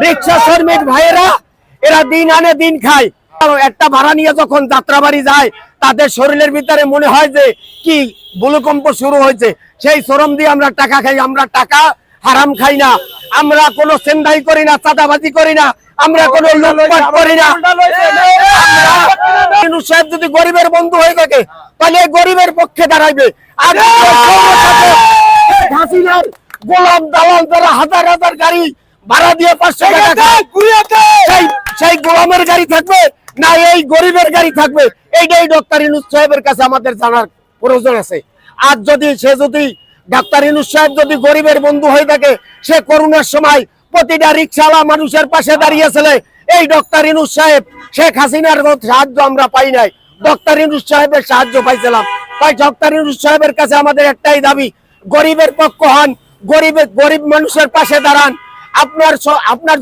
রিক্সা শ্রমিক ভাইয়েরা এরা দিন আনে দিন খায়। একটা ভাড়া নিয়ে যখন যাত্রাবাড়ি যায় তাদের শরীরের ভিতরে মনে হয় যে কি ভূমিকম্প শুরু হয়েছে। সেই শ্রম দিয়ে আমরা টাকা খাই। আমরা টাকা হারাম খাই না, আমরা কোনো সেন্দাই করি না, চাঁদাবাজি করি না, আমরা কোনো লুটপাট করি না। সাহেব যদি গরিবের বন্ধু হয়ে থাকে তাহলে গরিবের পক্ষে দাঁড়াইবে। আর হাসিনার গোলাম দালাল যারা হাজার হাজার গাড়ি ভাড়া দিয়ে 500 টাকা সেই গোলামের গাড়ি থাকবে না এই গরিবের গাড়ি থাকবে, এইটাই ডক্টর ইউনূস সাহেবের কাছে আমাদের জানার প্রয়োজন আছে। আর যদি ডক্টর ইউনূস সাহেব যদি গরিবের বন্ধু হয়ে থাকে, সে করোনার সময় প্রতিটা রিকশাওয়ালা মানুষের পাশে দাঁড়িয়েছিল। এই ডক্টর ইউনূস সাহেব শেখ হাসিনার সাহায্য আমরা পাই নাই, ডক্টর ইউনূস সাহেবের সাহায্য পাইছিলাম। তাই ডক্টর ইউনূস সাহেবের কাছে আমাদের একটাই দাবি, গরিবের পক্ষ হন, গরিব মানুষের পাশে দাঁড়ান। আপনার